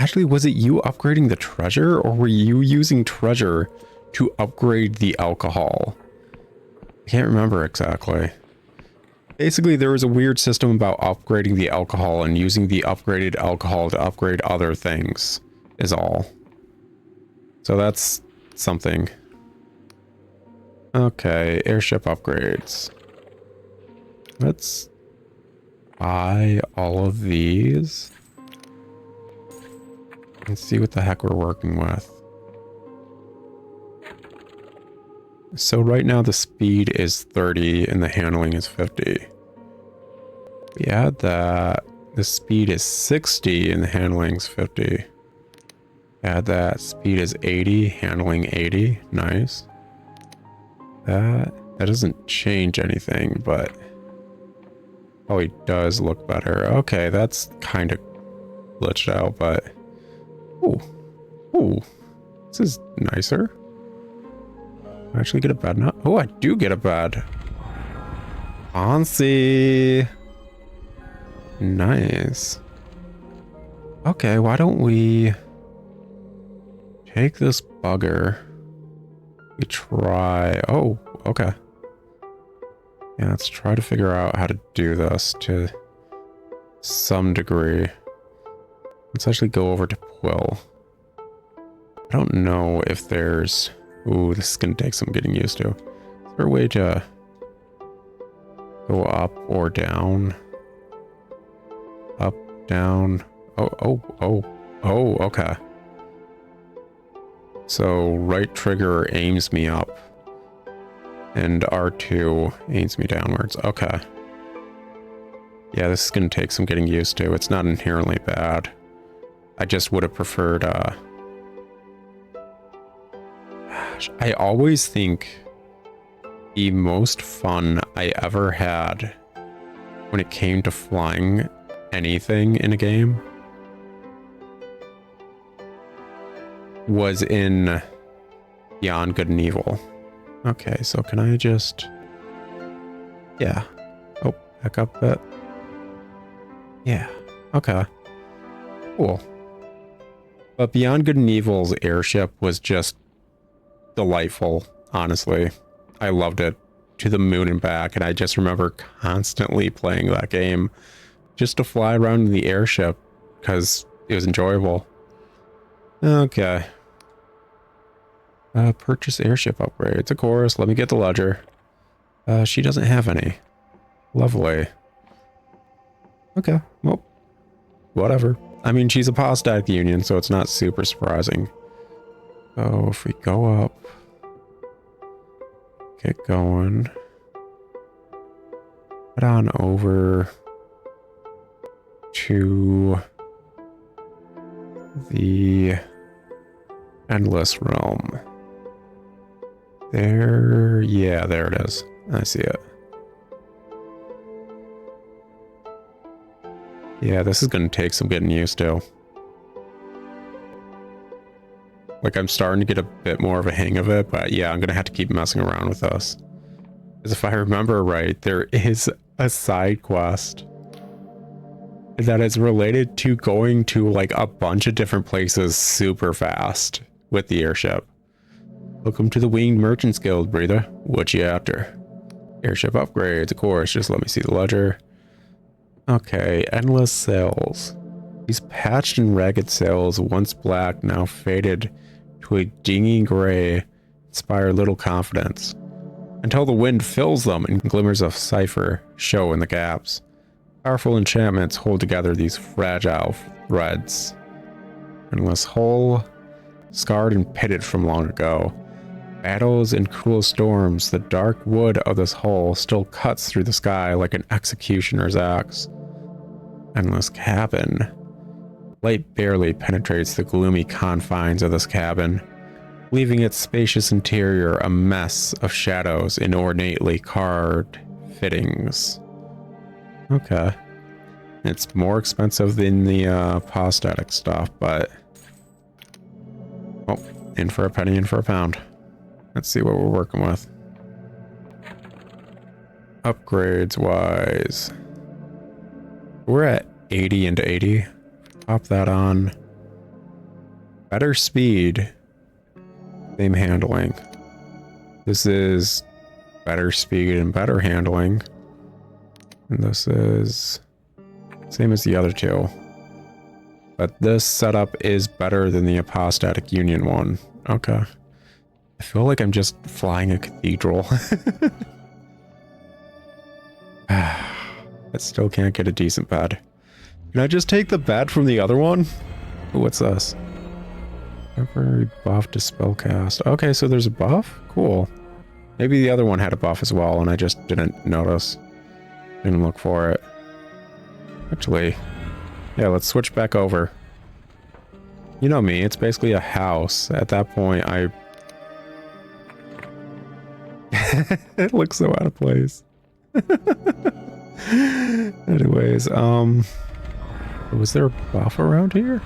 Actually, was it you upgrading the treasure, or were you using treasure to upgrade the alcohol? I can't remember exactly. Basically, there was a weird system about upgrading the alcohol and using the upgraded alcohol to upgrade other things, is all. So that's something. Okay, airship upgrades. Let's buy all of these. And see what the heck we're working with. So right now the speed is 30 and the handling is 50. We add that. The speed is 60 and the handling is 50. Add that. Speed is 80, handling 80. Nice. That doesn't change anything, but probably does look better. Okay, that's kind of glitched out, but ooh, this is nicer. I actually get a bed now. Oh, I do get a bed. Fancy. Nice. Okay, why don't we take this bugger? We try. Oh, okay. Yeah, let's try to figure out how to do this to some degree. Let's actually go over to Quill. I don't know if there's... Ooh, this is going to take some getting used to. Is there a way to go up or down? Up, down. Oh, okay. So right trigger aims me up and R2 aims me downwards. Okay. Yeah, this is going to take some getting used to. It's not inherently bad. I just would have preferred, I always think the most fun I ever had when it came to flying anything in a game was in Beyond Good and Evil. Okay, so can I just... Yeah. Oh, back up a bit. Yeah. Okay. Cool. But Beyond Good and Evil's airship was just delightful, honestly. I loved it to the moon and back, and I just remember constantly playing that game just to fly around in the airship because it was enjoyable. Okay. Purchase airship upgrades. Of course, let me get the ledger. She doesn't have any. Lovely. Okay, well, whatever. I mean, she's a apostatic union, so it's not super surprising. So if we go up, get going, head on over to the Endless Realm. There, yeah, there it is. I see it. Yeah, this is going to take some getting used to. Like, I'm starting to get a bit more of a hang of it, but yeah, I'm going to have to keep messing around with this. Because if I remember right, there is a side quest that is related to going to, like, a bunch of different places super fast with the airship. Welcome to the Winged Merchants Guild, breather. What you after? Airship upgrades, of course. Just let me see the ledger. Okay, endless sails. These patched and ragged sails, once black, now faded to a dingy gray, inspire little confidence. Until the wind fills them and glimmers of cipher show in the gaps. Powerful enchantments hold together these fragile threads. Endless hull. scarred and pitted from long ago. Battles and cruel storms, the dark wood of this hull still cuts through the sky like an executioner's axe. Endless cabin. Light barely penetrates the gloomy confines of this cabin, leaving its spacious interior a mess of shadows and ornately carved fittings. Okay. It's more expensive than the apostatic stuff, but... oh, in for a penny, in for a pound. Let's see what we're working with. Upgrades wise. We're at 80 and 80. Pop that on. Better speed. Same handling. This is better speed and better handling. And this is same as the other two. But this setup is better than the apostatic union one. Okay. I feel like I'm just flying a cathedral. I still can't get a decent bed. Can I just take the bed from the other one? Ooh, what's this? Temporary buff to spellcast. Okay, so there's a buff? Cool. Maybe the other one had a buff as well and I just didn't notice. Didn't look for it. Actually, yeah, let's switch back over. You know me, it's basically a house. At that point, it looks so out of place. Anyways, was there a buff around here?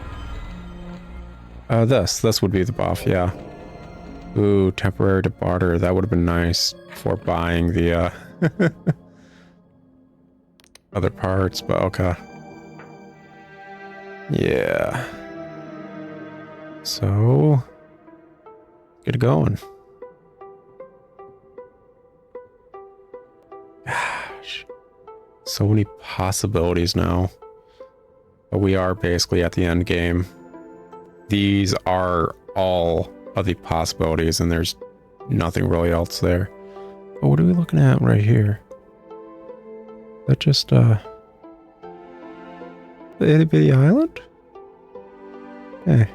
This would be the buff, yeah. Ooh, temporary to barter. That would have been nice for buying the, other parts, but okay. Yeah. So, get it going. Gosh. So many possibilities now. But we are basically at the end game. These are all of the possibilities, and there's nothing really else there. Oh, what are we looking at right here? Is that just, the itty bitty island? Hey.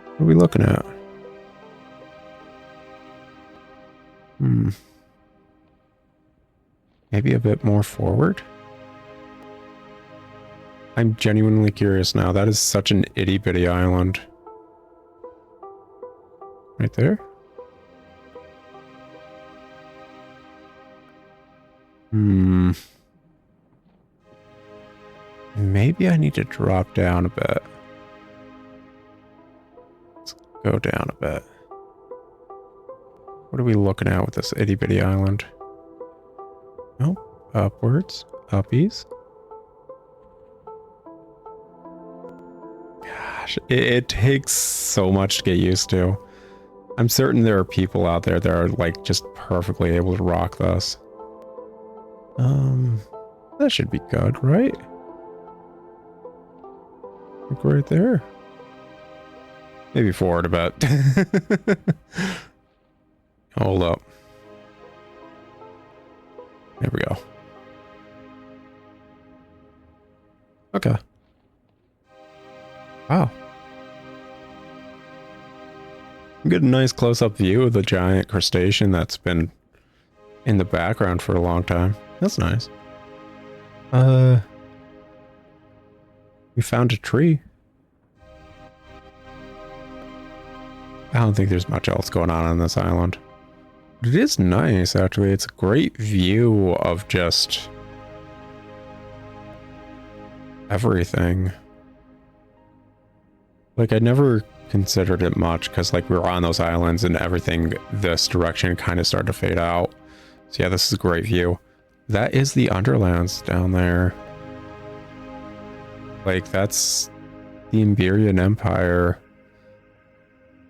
What are we looking at? Maybe a bit more forward? I'm genuinely curious now. That is such an itty bitty island. Right there? Maybe I need to drop down a bit. Let's go down a bit. What are we looking at with this itty bitty island? Oh, upwards. Uppies. Gosh, it takes so much to get used to. I'm certain there are people out there that are like just perfectly able to rock this. That should be good, right? Like right there. Maybe forward a bit. Hold up. There we go. Okay. Wow. Get a nice close-up view of the giant crustacean that's been in the background for a long time. That's nice. We found a tree. I don't think there's much else going on this island. But it is nice, actually. It's a great view of just everything. Like, I never considered it much because, like, we were on those islands and everything this direction kind of started to fade out. So yeah, this is a great view. That is the Underlands down there. Like, that's the Iberian Empire.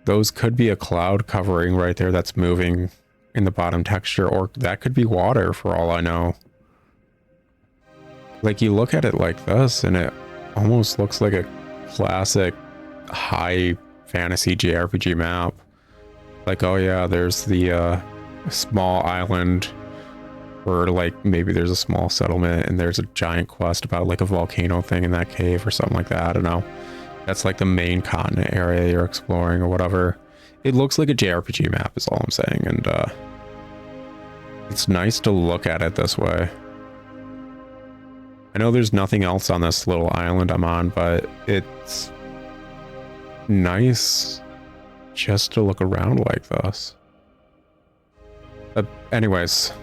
Those could be a cloud covering right there that's moving in the bottom texture, or that could be water for all I know. Like, you look at it like this and it almost looks like a classic high fantasy JRPG map. Like, oh yeah, there's the small island where like maybe there's a small settlement and there's a giant quest about like a volcano thing in that cave or something like that. I don't know. That's like the main continent area you're exploring or whatever. It looks like a JRPG map is all I'm saying, and it's nice to look at it this way. I know there's nothing else on this little island I'm on, but it's nice just to look around like this. Anyways,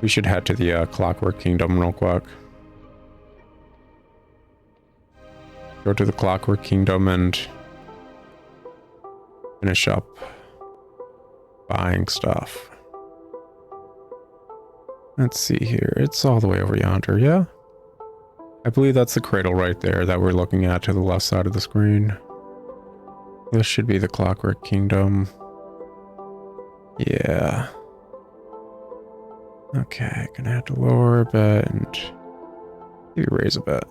we should head to the Clockwork Kingdom real quick. Go to the Clockwork Kingdom and finish up buying stuff. Let's see here. It's all the way over yonder, yeah? I believe that's the cradle right there that we're looking at to the left side of the screen. This should be the Clockwork Kingdom. Yeah. Okay, gonna have to lower a bit and maybe raise a bit.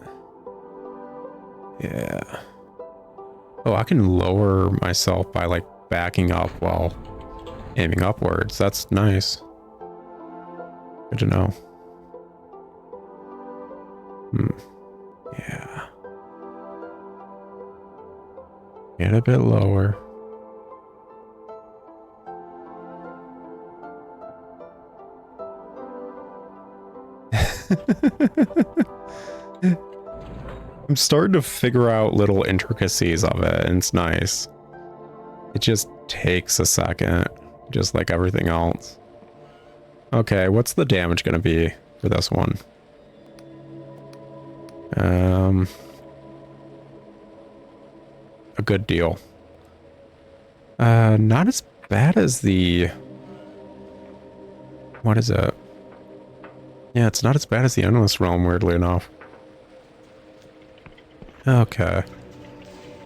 Yeah. Oh, I can lower myself by like backing up while aiming upwards. That's nice. Good to know. Yeah. Get a bit lower. I'm starting to figure out little intricacies of it, and it's nice. It just takes a second, just like everything else. Okay, what's the damage gonna be for this one? A good deal. Not as bad as the... What is it? Yeah, it's not as bad as the Endless Realm, weirdly enough. Okay.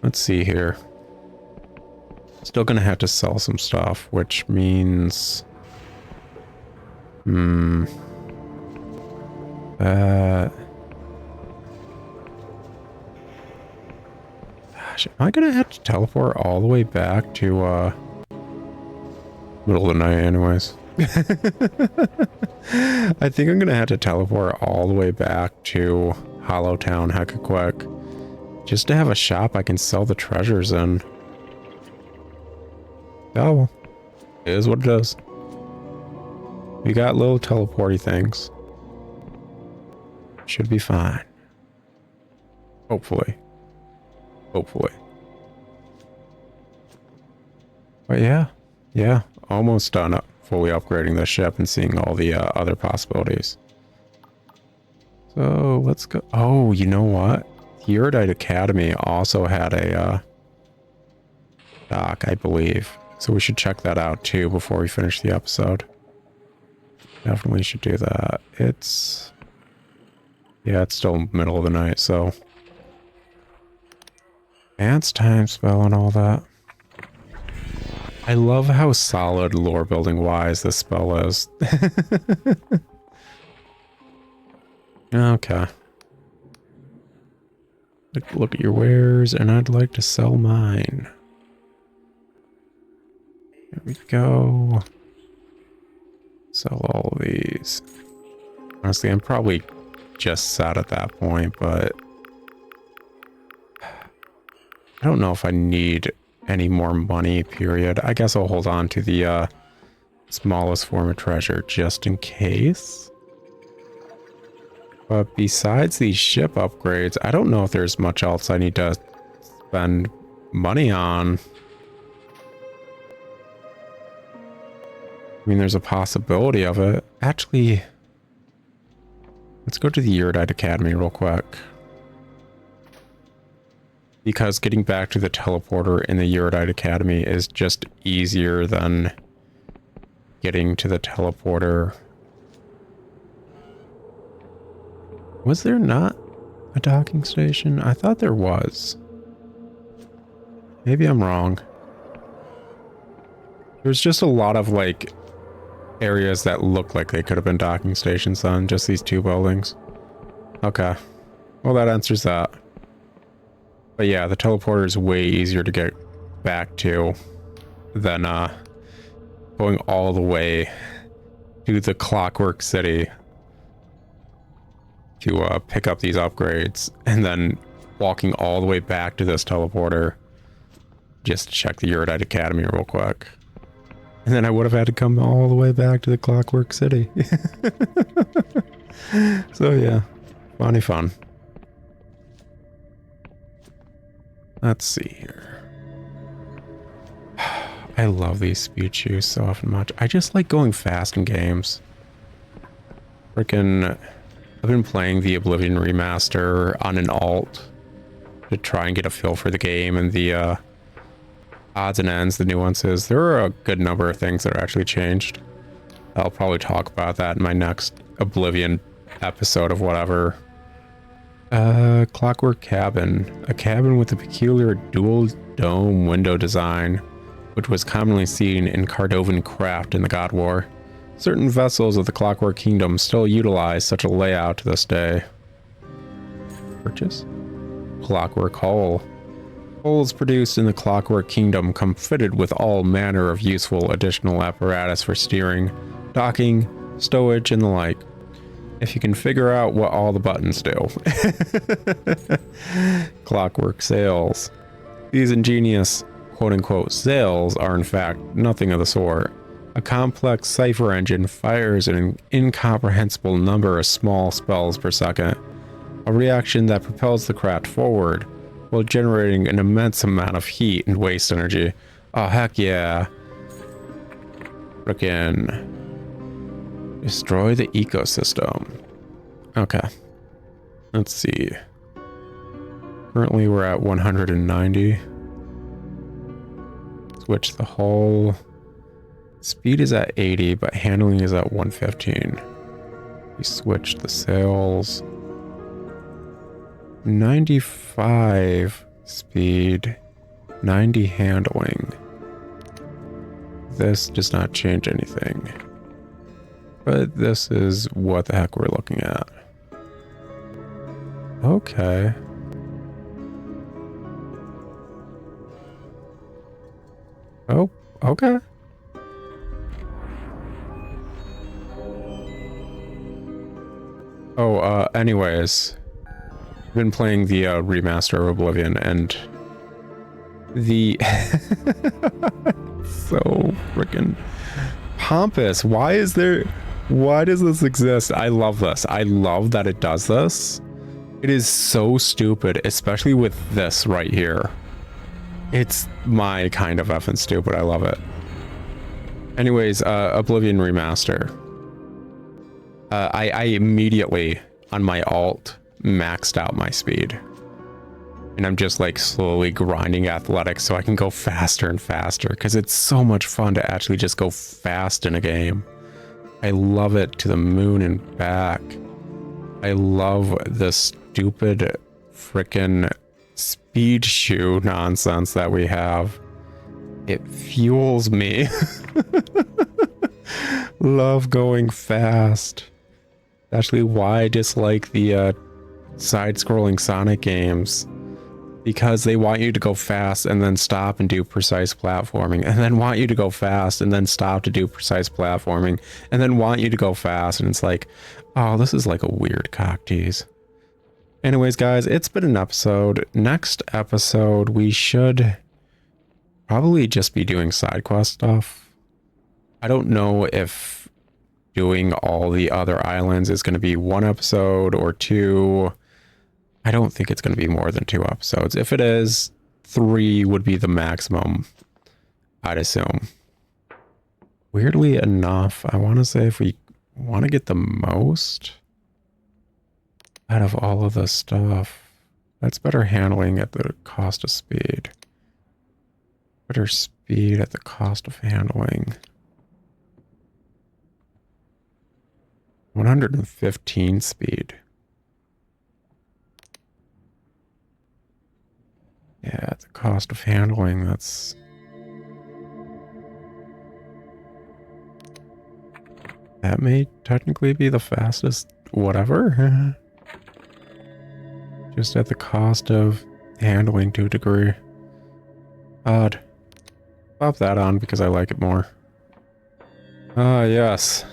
Let's see here. Still gonna have to sell some stuff, which means... Gosh, am I gonna have to teleport all the way back to, middle of the night anyways? I think I'm gonna have to teleport all the way back to Hollowtown hecka quick. Just to have a shop I can sell the treasures in. Oh well. It is what it is. We got little teleporty things. Should be fine. Hopefully. Hopefully. But yeah. Yeah. Almost done fully upgrading the ship and seeing all the other possibilities. So let's go. Oh, you know what? The Erudite Academy also had a dock, I believe. So we should check that out too before we finish the episode. Definitely should do that. It's... Yeah, it's still middle of the night, so... Advanced time spell and all that. I love how solid lore building wise this spell is. Okay. Look at your wares, and I'd like to sell mine. There we go. Sell all of these. Honestly, I'm probably just set at that point, but I don't know if I need any more money, period. I guess I'll hold on to the smallest form of treasure just in case. But besides these ship upgrades, I don't know if there's much else I need to spend money on. I mean, there's a possibility of it. Actually, let's go to the Erudite Academy real quick. Because getting back to the teleporter in the Erudite Academy is just easier than getting to the teleporter. Was there not a docking station? I thought there was. Maybe I'm wrong. There's just a lot of like areas that look like they could have been docking stations on just these two buildings. Okay. Well, that answers that. But yeah, the teleporter is way easier to get back to than going all the way to the Clockwork City to pick up these upgrades and then walking all the way back to this teleporter just to check the Erudite Academy real quick. And then I would have had to come all the way back to the Clockwork City. So yeah, funny fun. Let's see here. I love these speed shoes so often much. I just like going fast in games. Freaking, I've been playing the Oblivion remaster on an alt to try and get a feel for the game and the odds and ends, the nuances. There are a good number of things that are actually changed. I'll probably talk about that in my next Oblivion episode of whatever. Clockwork cabin. A cabin with a peculiar dual dome window design, which was commonly seen in Cardovan craft in the God War. Certain vessels of the Clockwork Kingdom still utilize such a layout to this day. Purchase? Clockwork hull. Hulls produced in the Clockwork Kingdom come fitted with all manner of useful additional apparatus for steering, docking, stowage, and the like. If you can figure out what all the buttons do. Clockwork sails. These ingenious quote-unquote sails are in fact nothing of the sort. A complex cipher engine fires an incomprehensible number of small spells per second, a reaction that propels the craft forward while generating an immense amount of heat and waste energy. Oh heck yeah. Frickin' destroy the ecosystem. Okay. Let's see. Currently we're at 190. Switch the hull. Speed is at 80, but handling is at 115. We switch the sails. 95 speed, 90 handling. This does not change anything. But this is what the heck we're looking at. Okay. Oh, okay. Oh, anyways. I've been playing the remaster of Oblivion, and the so freaking pompous. Why does this exist? I love this. I love that it does this. It is so stupid, especially with this right here. It's my kind of effing stupid. I love it. Anyways, Oblivion remaster. I immediately on my alt maxed out my speed, and I'm just like slowly grinding athletics so I can go faster and faster, because it's so much fun to actually just go fast in a game. I love it to the moon and back. I love the stupid frickin' speed shoe nonsense that we have. It fuels me. Love going fast. Actually, why I dislike the side-scrolling Sonic games, because they want you to go fast and then stop and do precise platforming, and then want you to go fast and then stop to do precise platforming, and then want you to go fast, and it's like, oh, this is like a weird cock tease. Anyways, guys, it's been an episode. Next episode, we should probably just be doing side quest stuff. I don't know if doing all the other islands is going to be one episode or two. I don't think it's going to be more than 2 episodes. If it is, 3 would be the maximum, I'd assume. Weirdly enough, I want to say if we want to get the most out of all of this stuff, that's better handling at the cost of speed. Better speed at the cost of handling. 115 speed. Yeah, at the cost of handling, that's... That may technically be the fastest whatever. Just at the cost of handling to a degree. Odd. Pop that on because I like it more. Ah, yes.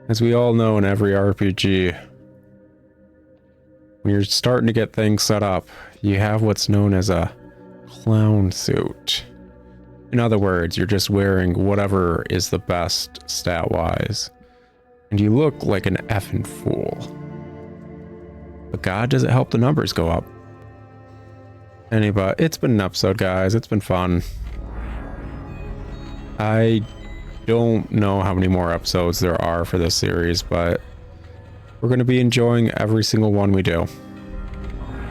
As we all know in every RPG, when you're starting to get things set up, you have what's known as a clown suit. In other words, you're just wearing whatever is the best stat-wise. And you look like an effing fool. But God, does it help the numbers go up? Anyway, it's been an episode, guys. It's been fun. I don't know how many more episodes there are for this series, but we're going to be enjoying every single one we do.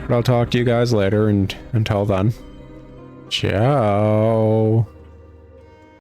But I'll talk to you guys later, and until then, ciao.